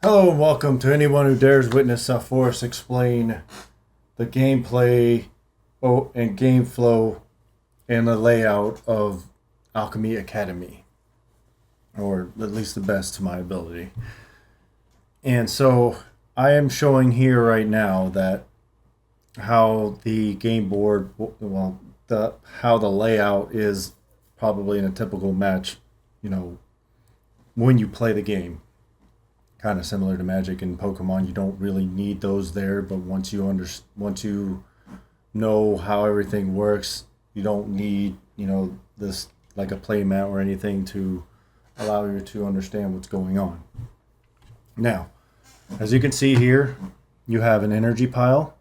Hello and welcome to anyone who dares witness a force explain the gameplay and game flow and the layout of Alchemy Academy, or at least the best to my ability. And so I am showing here right now that how the game board, how the layout is probably in a typical match, when you play the game. Kind of similar to Magic and Pokemon, you don't really need those there, but once you know how everything works, you don't need this like a play mat or anything to allow you to understand what's going on. Now, as you can see here, you have an energy pile,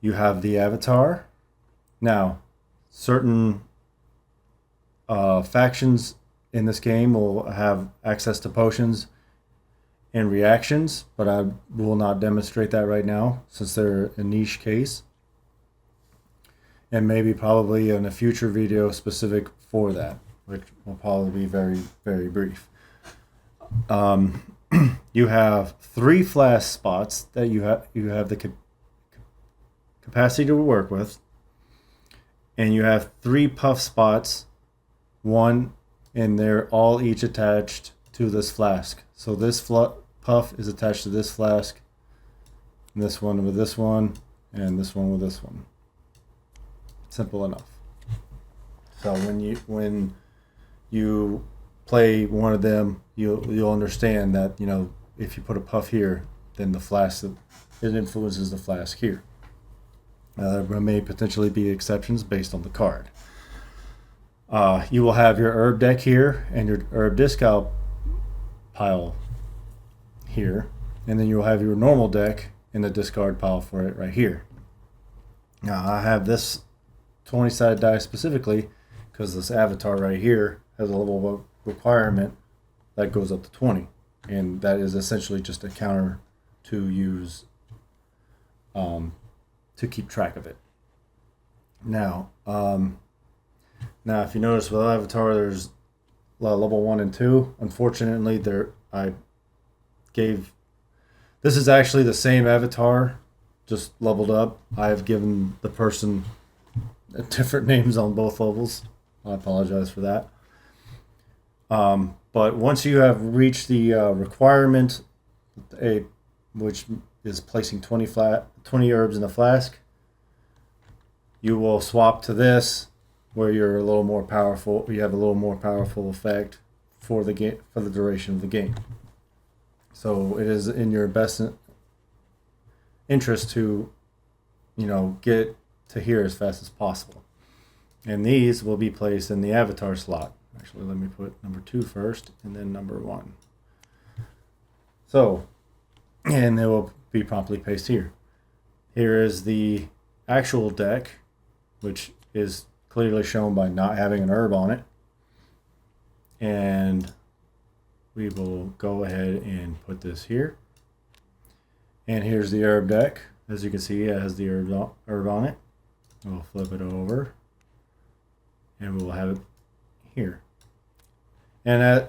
you have the avatar. Now, certain factions in this game will have access to potions and reactions, but I will not demonstrate that right now since they're a niche case, and maybe probably in a future video specific for that, which will probably be very, very brief. You have 3 flask spots that you have the capacity to work with, and you have 3 puff spots, and they're all each attached to this flask. So this puff is attached to this flask, and this one with this one, and this one with this one. Simple enough. So when you play one of them, you'll understand that if you put a puff here, then the flask it influences the flask here. There may potentially be exceptions based on the card. You will have your herb deck here and your herb discard pile here, and then you'll have your normal deck in the discard pile for it right here. Now I have this 20-sided die specifically because this avatar right here has a level of requirement that goes up to 20, and that is essentially just a counter to use to keep track of it. Now if you notice with avatar, there's level 1 and 2. Unfortunately, this is actually the same avatar, just leveled up. I have given the person different names on both levels. I apologize for that. But once you have reached the requirement, which is placing 20 herbs in a flask, you will swap to this, where you're a little more powerful. You have a little more powerful effect for the game, for the duration of the game. So it is in your best interest to, get to here as fast as possible. And these will be placed in the avatar slot. Actually, let me put number 2 first, and then number 1. So, and they will be promptly placed here. Here is the actual deck, which is clearly shown by not having an herb on it. And we will go ahead and put this here. And here's the herb deck. As you can see, it has the herb on it. We'll flip it over, and we'll have it here. And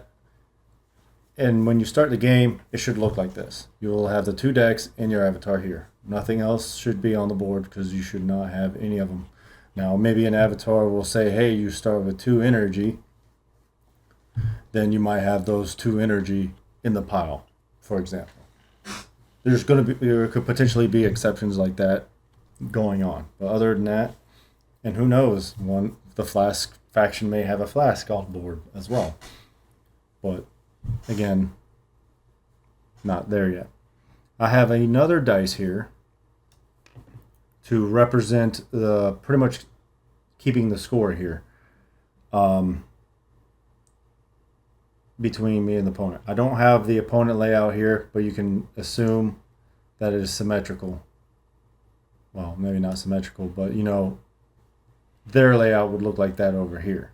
when you start the game, it should look like this. You will have the 2 decks and your avatar here. Nothing else should be on the board because you should not have any of them. Now, maybe an avatar will say, hey, you start with 2 energy. Then you might have those 2 energy in the pile, for example. There could potentially be exceptions like that going on. But other than that, and who knows, the flask faction may have a flask on board as well. But again, not there yet. I have another dice here to represent pretty much keeping the score here between me and the opponent. I don't have the opponent layout here, but you can assume that it is symmetrical. Well, maybe not symmetrical, but their layout would look like that over here.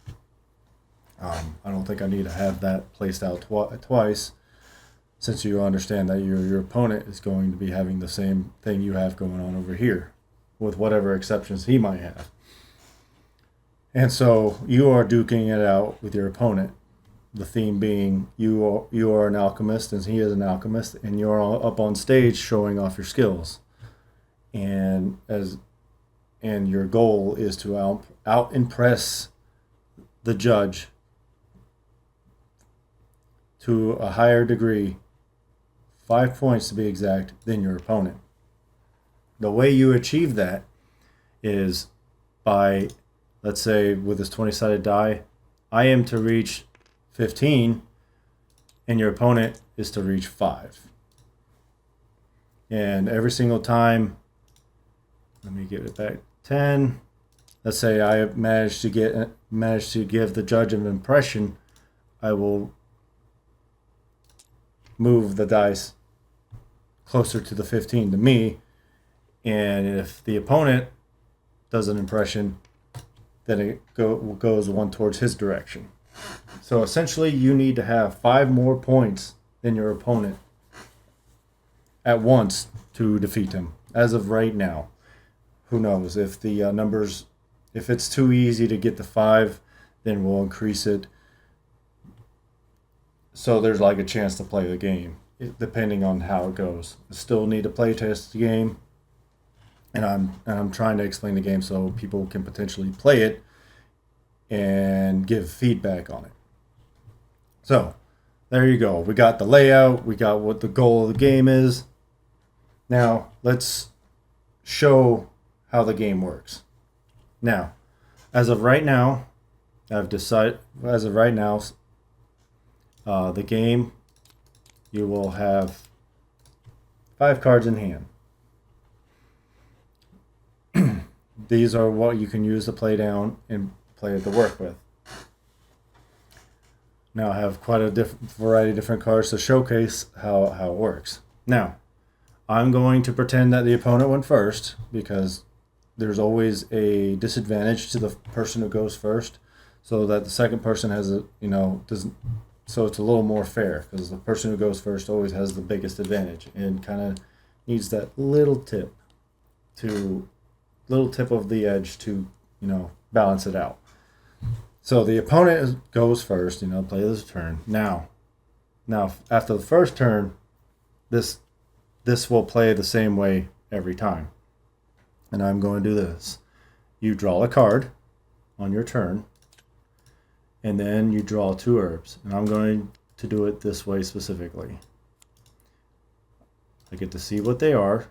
I don't think I need to have that placed out twice, since you understand that your opponent is going to be having the same thing you have going on over here, with whatever exceptions he might have. And so you are duking it out with your opponent. the theme being you are an alchemist and he is an alchemist, and you're all up on stage showing off your skills, and your goal is to out impress the judge to a higher degree, 5 points to be exact, than your opponent. The way you achieve that is by, let's say with this 20-sided die, I am to reach 15 and your opponent is to reach 5. And every single time, let me give it back, 10. Let's say I managed to give the judge an impression, I will move the dice closer to the 15 to me, and if the opponent does an impression, then it goes one towards his direction. So essentially you need to have 5 more points than your opponent at once to defeat him. As of right now, who knows, if the numbers, if it's too easy to get to 5, then we'll increase it so there's like a chance to play the game, depending on how it goes. I still need to play test the game, and I'm trying to explain the game so people can potentially play it and give feedback on it. So there you go. We got the layout, we got what the goal of the game is. Now let's show how the game works. Now, as of right now, the game, you will have 5 cards in hand. These are what you can use to play down and play to work with. Now I have quite a variety of different cards to showcase how it works. Now, I'm going to pretend that the opponent went first, because there's always a disadvantage to the person who goes first, so that the second person has so it's a little more fair, because the person who goes first always has the biggest advantage and kind of needs that little tip of the edge to balance it out. So the opponent goes first, play this turn. Now after the first turn, this will play the same way every time. And I'm going to do this. You draw a card on your turn, and then you draw 2 herbs. And I'm going to do it this way specifically. I get to see what they are.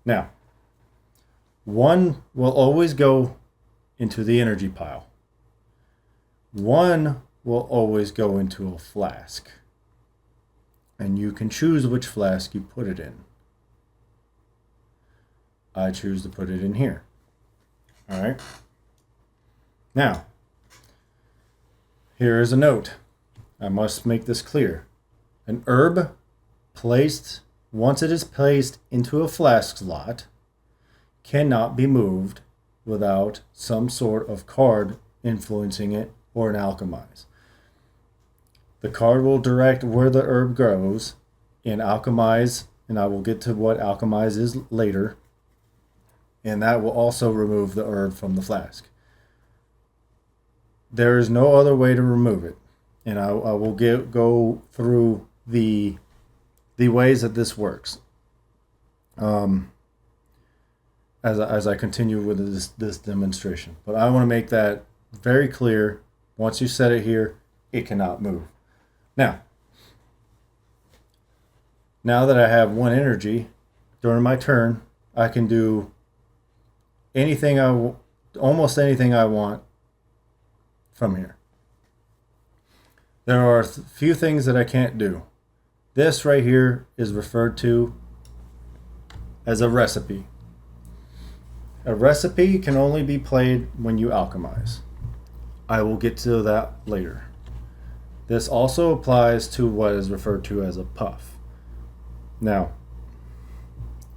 Now, one will always go into the energy pile. One will always go into a flask. And you can choose which flask you put it in. I choose to put it in here. All right. Now, here is a note. I must make this clear. An herb once it is placed into a flask slot, cannot be moved without some sort of card influencing it or an alchemize. The card will direct where the herb grows and alchemize, and I will get to what alchemize is later, and that will also remove the herb from the flask. There is no other way to remove it, and I will go through the ways that this works as I continue with this demonstration. But I want to make that very clear. Once you set it here, it cannot move. Now that I have 1 energy, during my turn, I can do almost anything I want from here. There are a few things that I can't do. This right here is referred to as a recipe. A recipe can only be played when you alchemize. I will get to that later. This also applies to what is referred to as a puff. Now,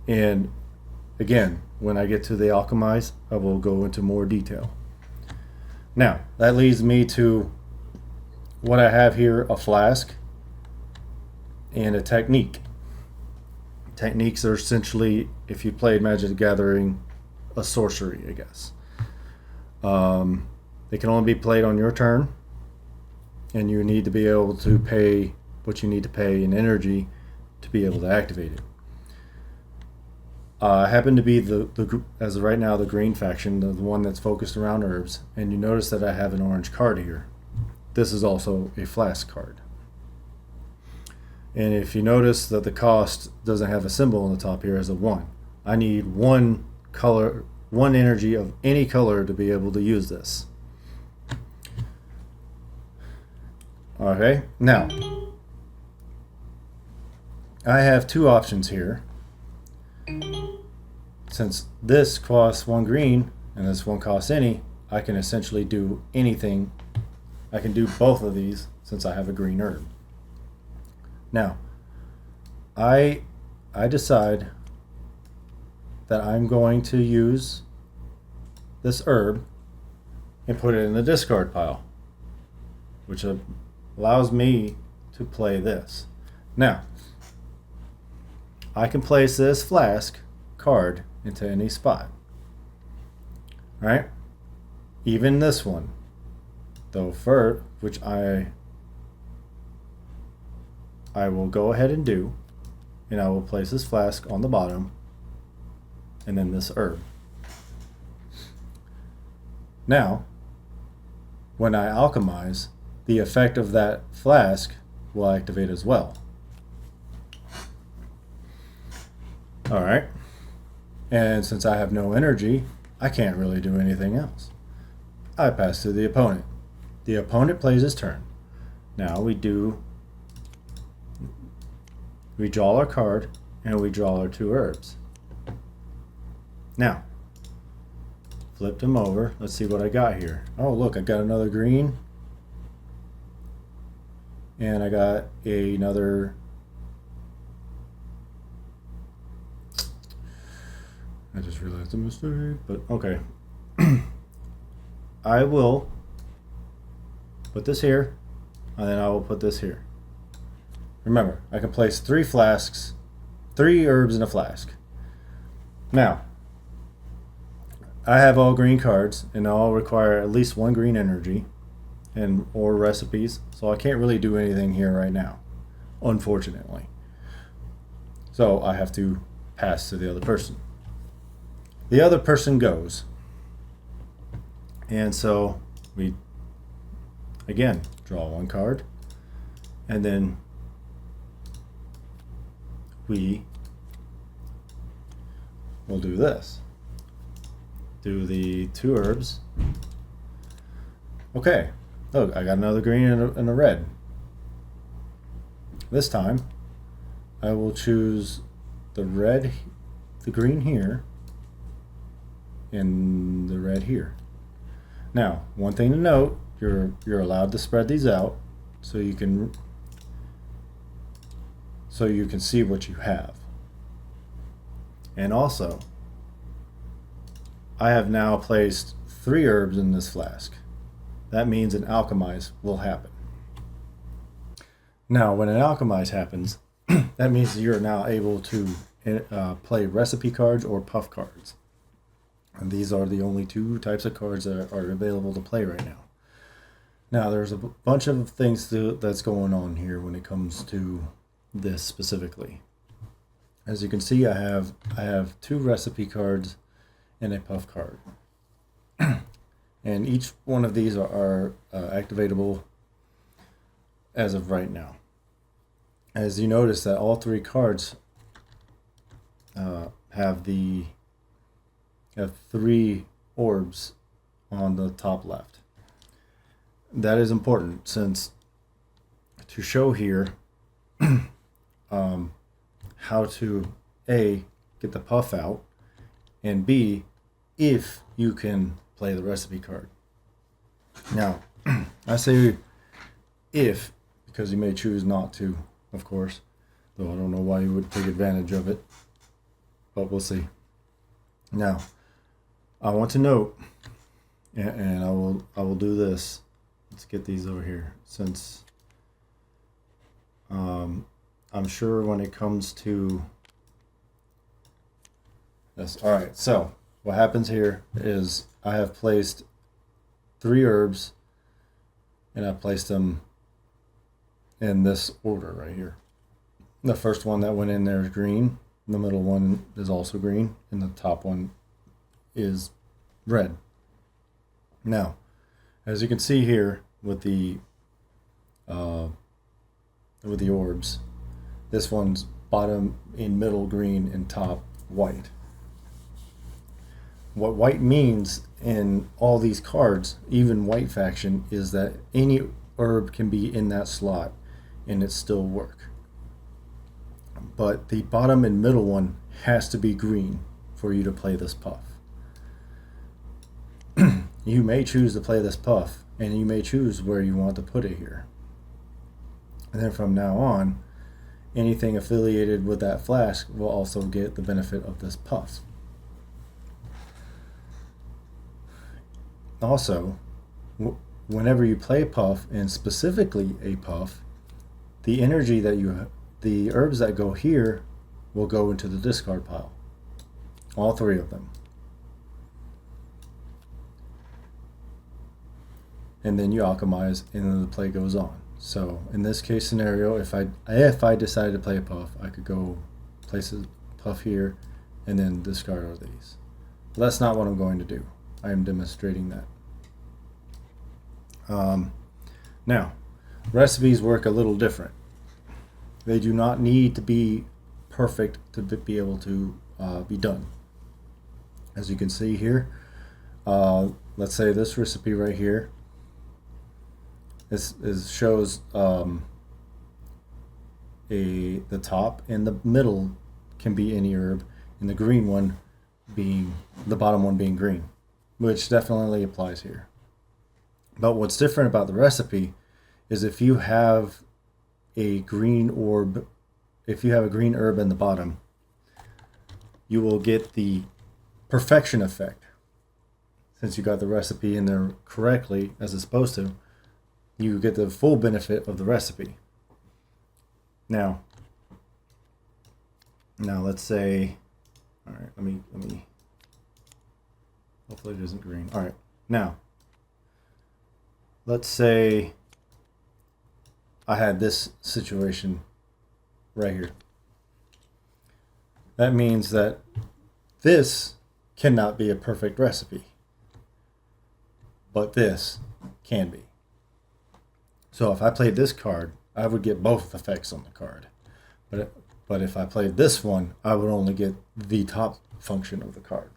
and again, when I get to the alchemize, I will go into more detail. Now, that leads me to what I have here, a flask and a technique. Techniques are essentially, if you played Magic the Gathering, a sorcery, I guess. They can only be played on your turn, and you need to be able to pay what you need to pay in energy to be able to activate it. I happen to be as of right now, the green faction, the one that's focused around herbs, and you notice that I have an orange card here. This is also a flask card. And if you notice that the cost doesn't have a symbol on the top here as a 1, I need one color, one energy of any color to be able to use this. Okay, now I have two options here. Since this costs 1 green and this one costs any, I can essentially do anything. I can do both of these since I have a green herb. Now, I decide that I'm going to use this herb and put it in the discard pile, which allows me to play this. Now, I can place this flask card into any spot, right? Even this one, though, which I will go ahead and do, and I will place this flask on the bottom, and then this herb. Now, when I alchemize, the effect of that flask will activate as well. All right. And since I have no energy, I can't really do anything else. I pass to the opponent. The opponent plays his turn. Now we draw our card and we draw our 2 herbs. Now, flip them over. Let's see what I got here. Oh, look, I got another green. And I got another. I just realized a mistake, but okay. I will put this here, and then I will put this here. Remember, I can place 3 herbs in a flask. Now, I have all green cards, and they all require at least 1 green energy or recipes, so I can't really do anything here right now, unfortunately. So I have to pass to the other person. The other person goes, and so we again draw 1 card, and then we will do this. Do the 2 herbs. Okay, look, I got another green and a red. This time, I will choose the green here, and the red here. Now, one thing to note, you're allowed to spread these out so you can see what you have. And also, I have now placed 3 herbs in this flask. That means an alchemize will happen. Now, when an alchemize happens, that means you're now able to play recipe cards or puff cards. And these are the only 2 types of cards that are available to play right now. Now, there's a bunch of things that's going on here when it comes to this specifically. As you can see, I have 2 recipe cards and a puff card. And each one of these are activatable as of right now. As you notice that all 3 cards have 3 orbs on the top left. That is important since to show here how to A, get the puff out, and B, if you can play the recipe card. Now, I say if because you may choose not to, of course, though I don't know why you would take advantage of it, but we'll see. Now, I want to note, and I will do this. Let's get these over here, since I'm sure when it comes to this. All right, so what happens here is I have placed 3 herbs, and I placed them in this order right here. The first one that went in there is green. The middle one is also green, and the top one is red. Now, as you can see here with the orbs, this one's bottom in middle green and top white. What white means in all these cards, even white faction, is that any herb can be in that slot and it still work. But the bottom and middle one has to be green for you to play this puff. You may choose to play this puff, and you may choose where you want to put it here. And then from now on, anything affiliated with that flask will also get the benefit of this puff. Also, whenever you play puff, and specifically a puff, the energy that the herbs that go here will go into the discard pile. All three of them. And then you alchemize, and then the play goes on. So in this case scenario, if I decided to play a puff, I could go place a puff here and then discard all these. But that's not what I'm going to do. I am demonstrating that. Now, recipes work a little different. They do not need to be perfect to be able to be done. As you can see here, let's say this recipe right here. This shows the top and the middle can be any herb, and the green one being the bottom one being green, which definitely applies here. But what's different about the recipe is if you have a green orb, if you have a green herb in the bottom, you will get the perfection effect. Since you got the recipe in there correctly as it's supposed to, you get the full benefit of the recipe. Now let's say, all right, let me, hopefully it isn't green. All right, now, let's say I had this situation right here. That means that this cannot be a perfect recipe, but this can be. So if I played this card, I would get both effects on the card. But if I played this one, I would only get the top function of the card.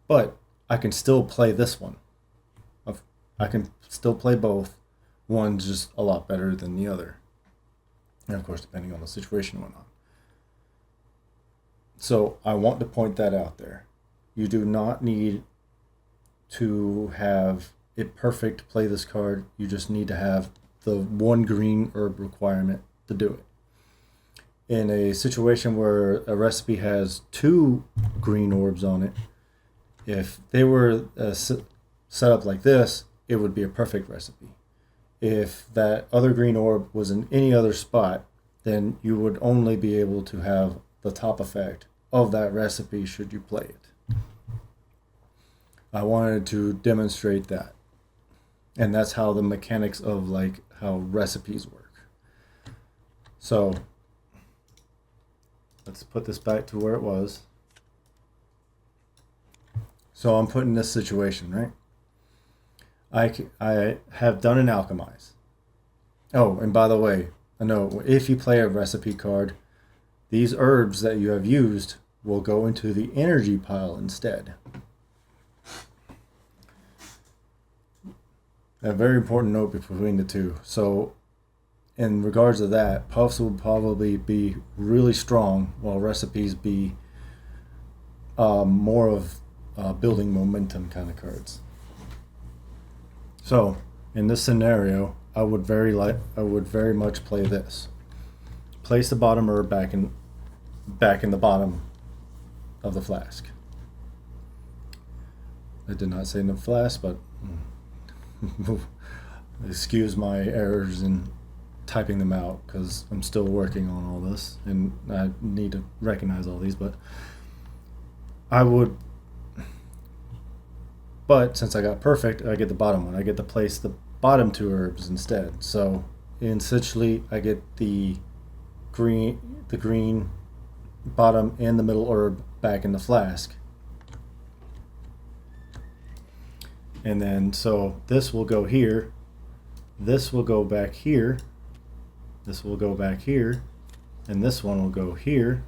But I can still play this one. I can still play both. One's just a lot better than the other. And of course, depending on the situation and whatnot. So I want to point that out there. You do not need to have it perfect to play this card. You just need to have the one green herb requirement to do it. In a situation where a recipe has two green orbs on it, if they were set up like this, it would be a perfect recipe. If that other green orb was in any other spot, then you would only be able to have the top effect of that recipe should you play it. I wanted to demonstrate that. And that's how the mechanics of like how recipes work. So let's put this back to where it was. So I'm put in this situation, right? I have done an alchemize. Oh, and by the way, I know if you play a recipe card, these herbs that you have used will go into the energy pile instead. A very important note between the two. So in regards to that, puffs will probably be really strong, while recipes be more of building momentum kind of cards. So in this scenario, I would very much play this. Place the bottom herb back in the bottom of the flask. I did not say in the flask, but excuse my errors in typing them out because I'm still working on all this and I need to recognize all these. But I would But since I got perfect, I get the bottom one. I get to place the bottom 2 herbs instead. So essentially, I get the green bottom and the middle herb back in the flask. And then, so this will go here. This will go back here. This will go back here. And this one will go here.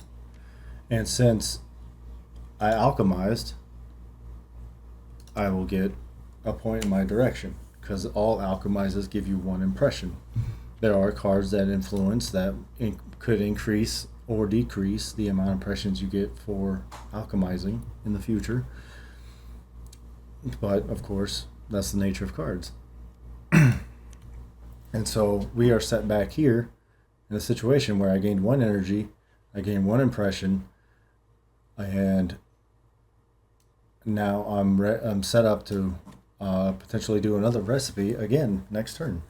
And since I alchemized, I will get a point in my direction, because all alchemizes give you 1 impression. There are cards that influence that could increase or decrease the amount of impressions you get for alchemizing in the future. But of course, that's the nature of cards. And so we are set back here in a situation where I gained 1 energy, I gained 1 impression, and now I'm set up to potentially do another recipe again next turn.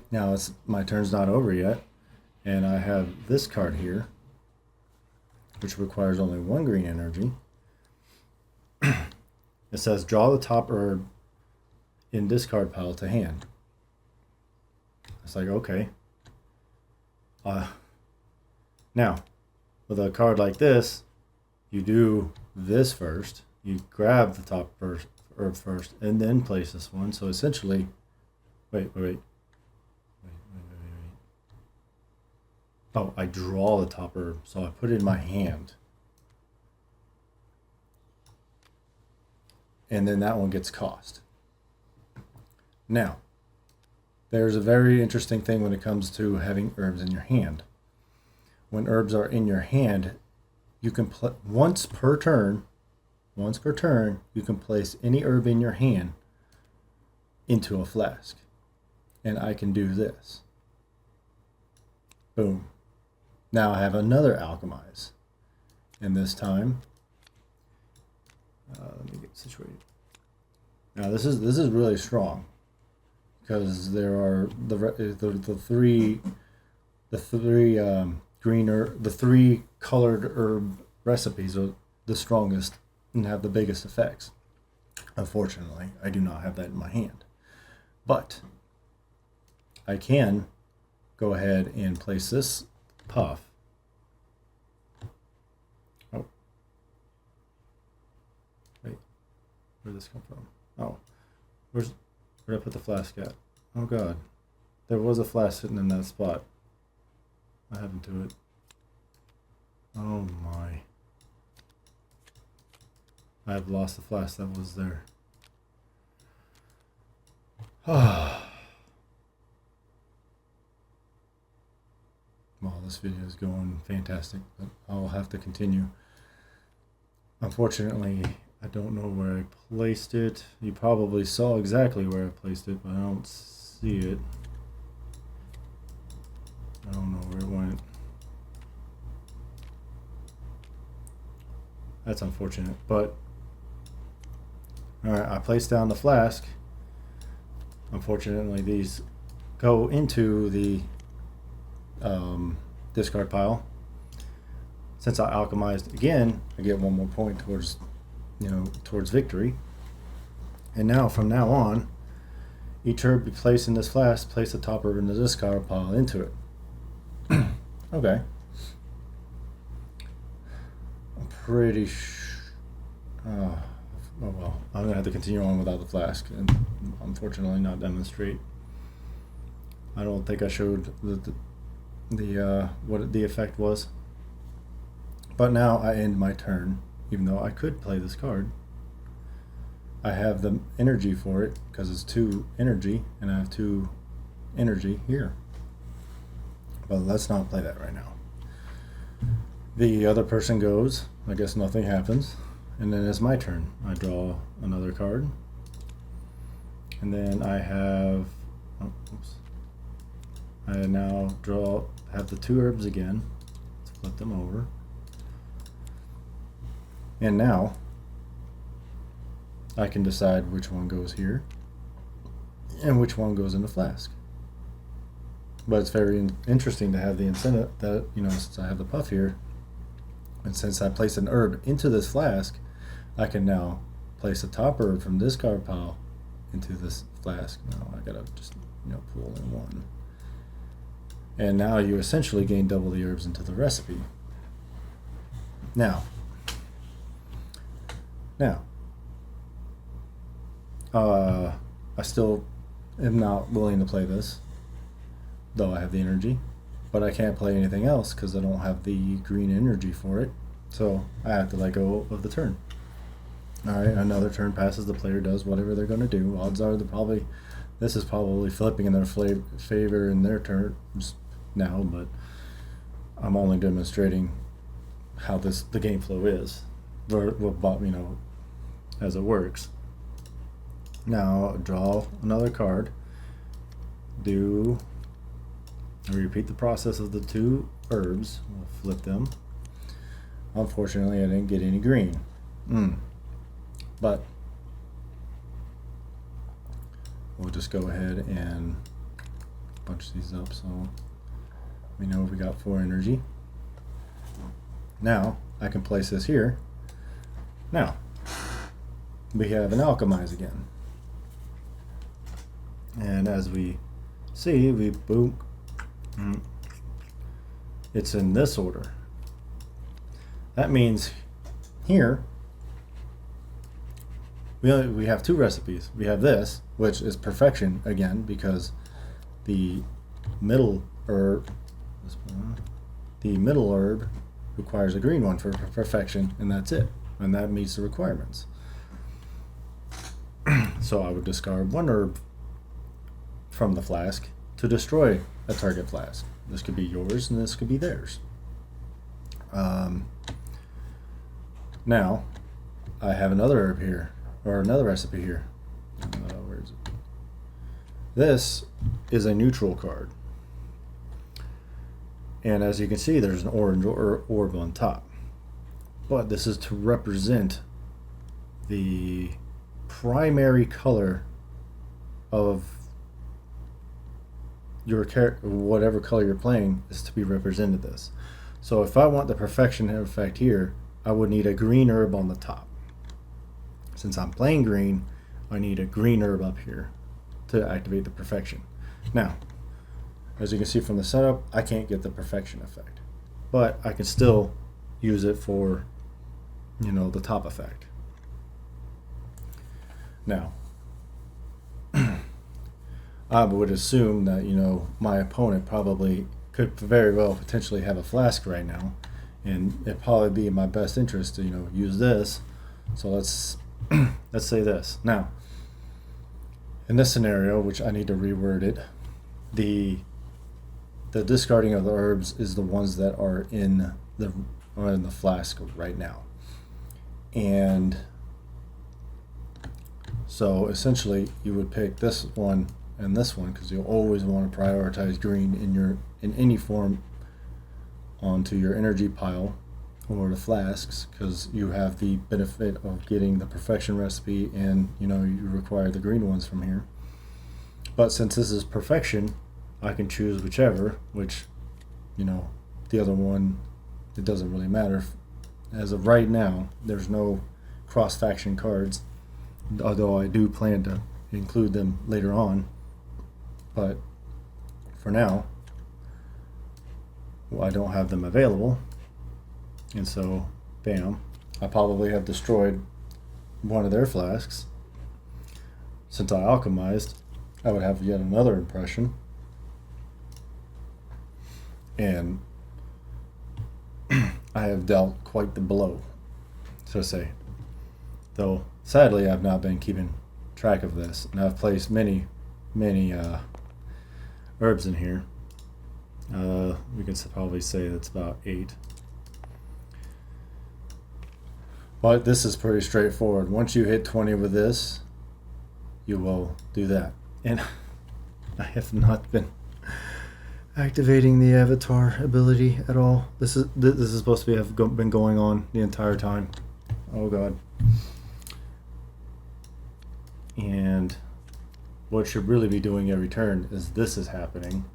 Now my turn's not over yet, and I have this card here, which requires only 1 green energy. It says draw the top herb in discard pile to hand. It's like, okay. Now, with a card like this, you do this first. You grab the top herb first, and then place this one. So essentially, wait. Oh, I draw the top herb, so I put it in my hand. And then that one gets cost. Now, there's a very interesting thing when it comes to having herbs in your hand. When herbs are in your hand, you can once per turn, you can place any herb in your hand into a flask. And I can do this. Boom. Now I have another alchemize. And this time, let me get situated. Now this is really strong, because there are the three colored herb recipes are the strongest and have the biggest effects. Unfortunately, I do not have that in my hand, but I can go ahead and place this puff. Oh, wait, where did this come from? Oh, where did I put the flask at? Oh God, there was a flask sitting in that spot. What happened to it? Oh my. I have lost the flask that was there. Well, this video is going fantastic, but I'll have to continue. Unfortunately, I don't know where I placed it. You probably saw exactly where I placed it, but I don't see it. I don't know where it went. That's unfortunate, but alright, I placed down the flask. Unfortunately, these go into the discard pile. Since I alchemized again, I get 1 more point towards victory. And now, from now on, each herb you place in this flask, place the top herb in the discard pile into it. Okay. I'm pretty oh well, I'm gonna have to continue on without the flask and unfortunately not demonstrate. I don't think I showed what the effect was. But now I end my turn, even though I could play this card. I have the energy for it because it's 2 energy, and I have 2 energy here. But let's not play that right now. The other person goes. I guess nothing happens. And then it's my turn. I draw another card. And then I have... Oh, oops. I now have the 2 herbs again. Let's flip them over. And now I can decide which one goes here and which one goes in the flask. But it's very interesting to have the incentive that, since I have the puff here, and since I placed an herb into this flask, I can now place a top herb from this card pile into this flask. No, I gotta just pull in one. And now you essentially gain double the herbs into the recipe. Now, I still am not willing to play this, though I have the energy, but I can't play anything else because I don't have the green energy for it, so I have to let go of the turn. Alright, another turn passes, the player does whatever they're going to do. Odds are this is probably flipping in their favor in their turns now, but I'm only demonstrating how the game flow is, as it works. Now draw another card. Repeat the process of the two herbs. We'll flip them. Unfortunately, I didn't get any green. But we'll just go ahead and bunch these up so we know we got 4 energy. Now I can place this here. Now we have an Alchemize again. And as we see, it's in this order. That means here we have 2 recipes. We have this, which is perfection again, because the middle herb requires a green one for perfection, and that's it. And that meets the requirements. So I would discard 1 herb from the flask to destroy a target flask. This could be yours and this could be theirs. Now I have another herb here, or another recipe here. Where is it? This is a neutral card, and as you can see, there's an orange orb on top, but this is to represent the primary color of your whatever color you're playing is to be represented this. So if I want the perfection effect here, I would need a green herb on the top. Since I'm playing green, I need a green herb up here to activate the perfection. Now, as you can see from the setup, I can't get the perfection effect, but I can still use it for, the top effect. Now, I would assume that, my opponent probably could very well potentially have a flask right now, and it'd probably be in my best interest to, use this. So let's say this. Now, in this scenario, which I need to reword it, the discarding of the herbs is the ones that are in the flask right now. And so essentially you would pick this one and this one, because you'll always want to prioritize green in any form onto your energy pile or the flasks, because you have the benefit of getting the perfection recipe, and you require the green ones from here. But since this is perfection, I can choose whichever, which the other one, it doesn't really matter. As of right now, there's no cross-faction cards, although I do plan to include them later on. But for now, I don't have them available, and so bam, I probably have destroyed one of their flasks. Since I alchemized, I would have yet another impression, and I have dealt quite the blow, so to say. Though sadly, I've not been keeping track of this, and I've placed many herbs in here. We can probably say that's about 8. But this is pretty straightforward. Once you hit 20 with this, you will do that. And I have not been activating the avatar ability at all. This is supposed to have been going on the entire time. Oh god. And what should really be doing every turn is this is happening.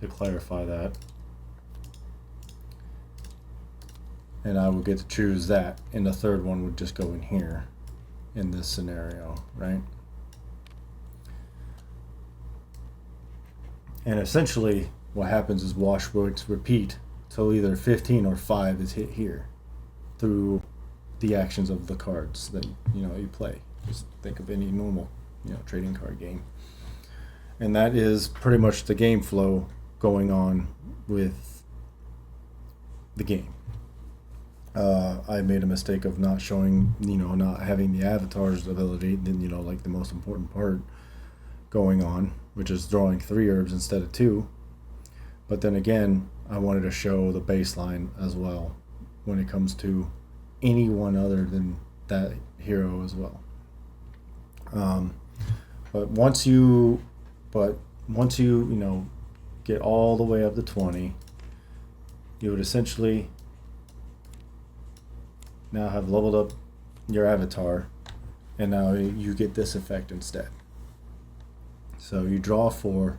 To clarify that. and I would get to choose that, and the third one would just go in here in this scenario, right? And essentially what happens is wash, rinse, repeat till either 15 or 5 is hit here through the actions of the cards that you play. Just think of any normal trading card game. And that is pretty much the game flow going on with the game. I made a mistake of not showing, not having the avatar's ability, then, like the most important part going on, which is drawing 3 herbs instead of 2. But then again, I wanted to show the baseline as well when it comes to anyone other than that hero as well. But once you get all the way up to 20, you would essentially now have leveled up your avatar, and now you get this effect instead. So you draw 4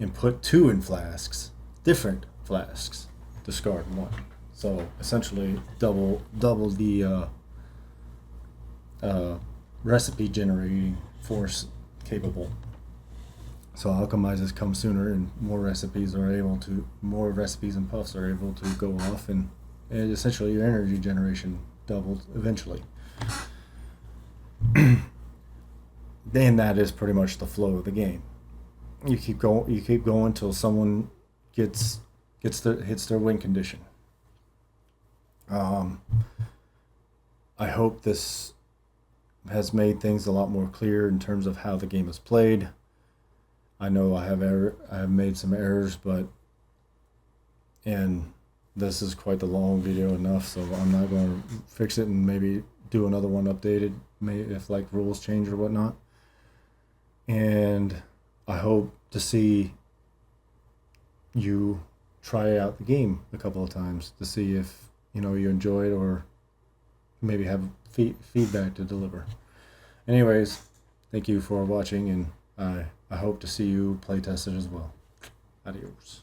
and put 2 in flasks, different flasks, discard 1. So essentially double the recipe generating force capable. So alchemizes come sooner, and more recipes and puffs are able to go off, and essentially your energy generation doubled eventually. Then that is pretty much the flow of the game. You keep going till someone hits their win condition. I hope this has made things a lot more clear in terms of how the game is played. I know I have made some errors, and this is quite the long video enough, so I'm not going to fix it and maybe do another one updated, maybe if like rules change or whatnot. And I hope to see you try out the game a couple of times to see if you enjoy it, or maybe have feedback to deliver. Anyways, thank you for watching, and I hope to see you play test it as well. Adios.